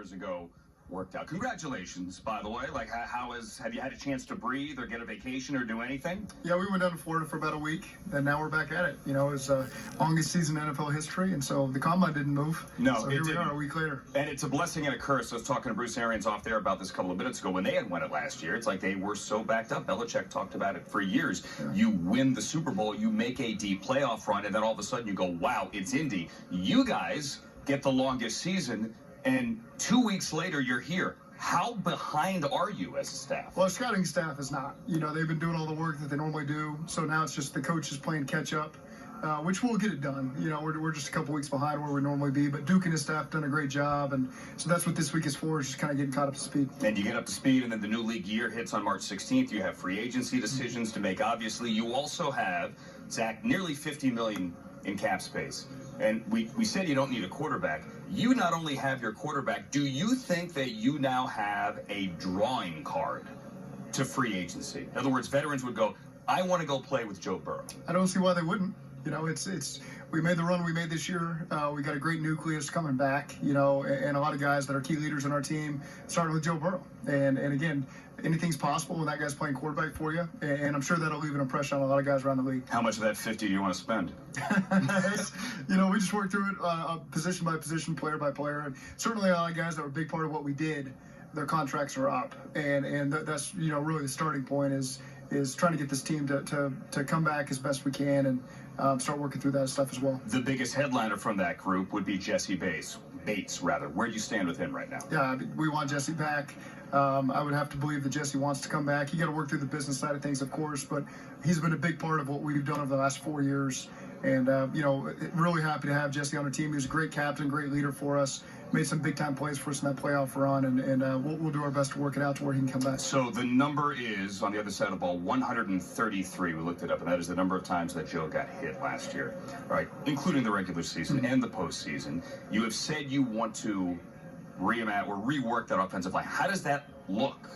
Years ago worked out. Congratulations, by the way. Like, have you had a chance to breathe or get a vacation or do anything? Yeah, we went down to Florida for about a week, and now we're back at it. You know, it's the longest season in NFL history, and so the combine didn't move. No, so here we are a week later. And it's a blessing and a curse. I was talking to Bruce Arians off there about this a couple of minutes ago when they had won it last year. It's like they were so backed up. Belichick talked about it for years. Yeah. You win the Super Bowl, you make a deep playoff run, and then all of a sudden you go, wow, it's Indy. You guys get the longest season, and 2 weeks later you're here. How behind are you as a staff? Well, our scouting staff is not. You know, they've been doing all the work that they normally do, so now it's just the coaches playing catch up, which we'll get it done. You know, we're just a couple weeks behind where we normally be, but Duke and his staff done a great job, and so that's what this week is for, is just kind of getting caught up to speed. And you get up to speed, and then the new league year hits on March 16th. You have free agency decisions to make, obviously. You also have, Zach, nearly $50 million in cap space. And we said you don't need a quarterback. You not only have your quarterback, do you think that you now have a drawing card to free agency? In other words, veterans would go, I want to go play with Joe Burrow. I don't see why they wouldn't. You know, we made the run we made this year. We got a great nucleus coming back, you know, and a lot of guys that are key leaders in our team, starting with Joe Burrow. And again, anything's possible when that guy's playing quarterback for you. And I'm sure that'll leave an impression on a lot of guys around the league. How much of that 50 do you want to spend? You know, we just worked through it position by position, player by player. And certainly a lot of guys that were a big part of what we did, their contracts are up. And that's, you know, really the starting point is trying to get this team to come back as best we can and start working through that stuff as well. The biggest headliner from that group would be Jesse Bates. Where do you stand with him right now? Yeah, we want Jesse back. I would have to believe that Jesse wants to come back. You got to work through the business side of things, of course, but he's been a big part of what we've done over the last 4 years. And, you know, really happy to have Jesse on the team. He was a great captain, great leader for us. Made some big-time plays for us in that playoff run, and we'll do our best to work it out to where he can come back. So the number is, on the other side of the ball, 133. We looked it up, and that is the number of times that Joe got hit last year, right, including the regular season and the postseason. You have said you want to rework that offensive line. How does that look?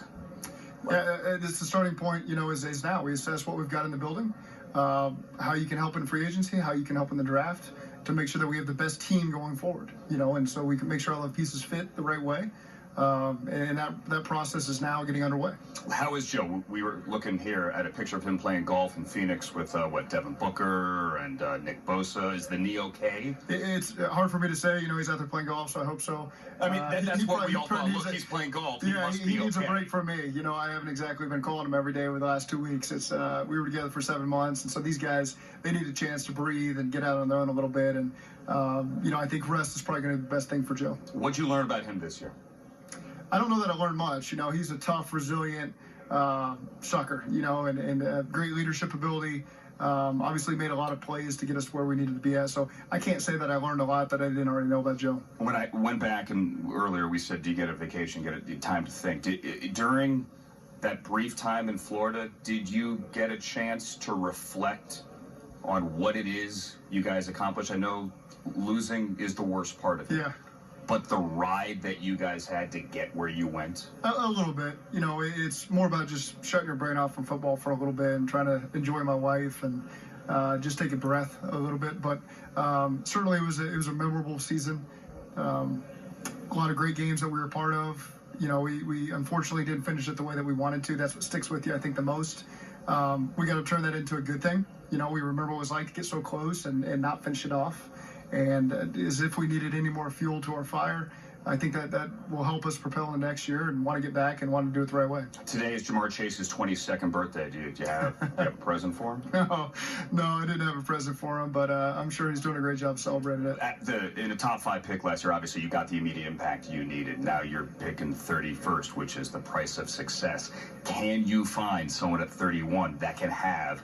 Yeah, it's the starting point, you know, is now. We assess what we've got in the building, how you can help in free agency, how you can help in the draft, to make sure that we have the best team going forward, you know, and so we can make sure all the pieces fit the right way. And that process is now getting underway. How is Joe? We were looking here at a picture of him playing golf in Phoenix with, Devin Booker and Nick Bosa. Is the knee okay? It's hard for me to say. You know, he's out there playing golf, so I hope so. I mean, that's what we all thought. Look, he's playing golf. Yeah, he needs a break from me. You know, I haven't exactly been calling him every day over the last 2 weeks. It's we were together for 7 months, and so these guys, they need a chance to breathe and get out on their own a little bit. And, you know, I think rest is probably going to be the best thing for Joe. What'd you learn about him this year? I don't know that I learned much. You know, he's a tough, resilient sucker, you know, and great leadership ability. Obviously made a lot of plays to get us where we needed to be at. So I can't say that I learned a lot that I didn't already know about Joe. When I went back, and earlier we said, do you get a vacation, get a time to think? During that brief time in Florida, did you get a chance to reflect on what it is you guys accomplished? I know losing is the worst part of it. Yeah. But the ride that you guys had to get where you went? A little bit. You know, it's more about just shutting your brain off from football for a little bit and trying to enjoy my wife and just take a breath a little bit. But certainly it was a memorable season. A lot of great games that we were part of. You know, we unfortunately didn't finish it the way that we wanted to. That's what sticks with you, I think, the most. We got to turn that into a good thing. You know, we remember what it was like to get so close and not finish it off. And as if we needed any more fuel to our fire, I think that will help us propel in the next year and want to get back and want to do it the right way. Today is Jamar Chase's 22nd birthday. Do you have a present for him? No, I didn't have a present for him, but I'm sure he's doing a great job celebrating it. In a top 5 pick last year, obviously you got the immediate impact you needed. Now you're picking 31st, which is the price of success. Can you find someone at 31 that can have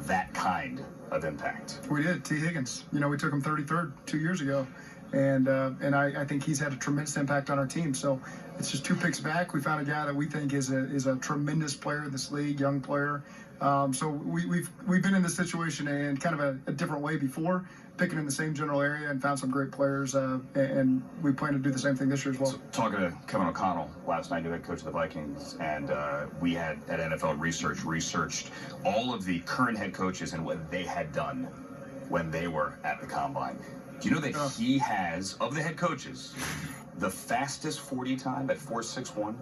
that kind of impact? We did. T. Higgins. You know, we took him 33rd 2 years ago. And I think he's had a tremendous impact on our team. So it's just 2 picks back. We found a guy that we think is a tremendous player in this league, young player. So we've been in this situation in kind of a different way before, picking in the same general area and found some great players. And we plan to do the same thing this year as well. So, talking to Kevin O'Connell last night, new head coach of the Vikings, and we had at NFL researched all of the current head coaches and what they had done when they were at the combine. Do you know that he has, of the head coaches, the fastest 40 time at 4.61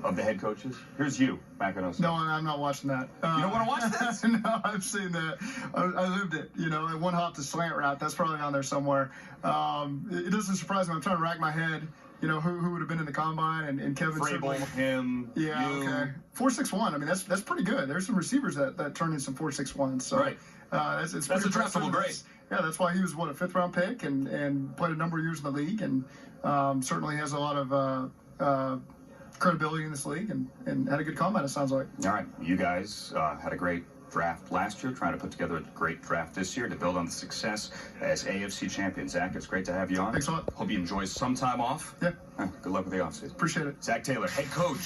of the head coaches? Here's you, Macanosa. No, I'm not watching that. You don't want to watch this? No, I've seen that. I lived it. You know, one hop to slant route. That's probably on there somewhere. It doesn't surprise me. I'm trying to rack my head. You know, who would have been in the combine, and Kevin. Vrabel, him, yeah, you. okay. 4.61. I mean, that's pretty good. There's some receivers that turn in some 4.61. So Right. It's That's pretty addressable impressive. grade. Yeah, that's why he was what, a 5th-round pick and played a number of years in the league, and certainly has a lot of credibility in this league, and had a good combine. It sounds like. All right, you guys had a great draft last year, trying to put together a great draft this year to build on the success as AFC champion. Zach, it's great to have you on. Thanks a lot. Hope you enjoy some time off. Yeah. Good luck with the offseason. Appreciate it. Zac Taylor, head coach.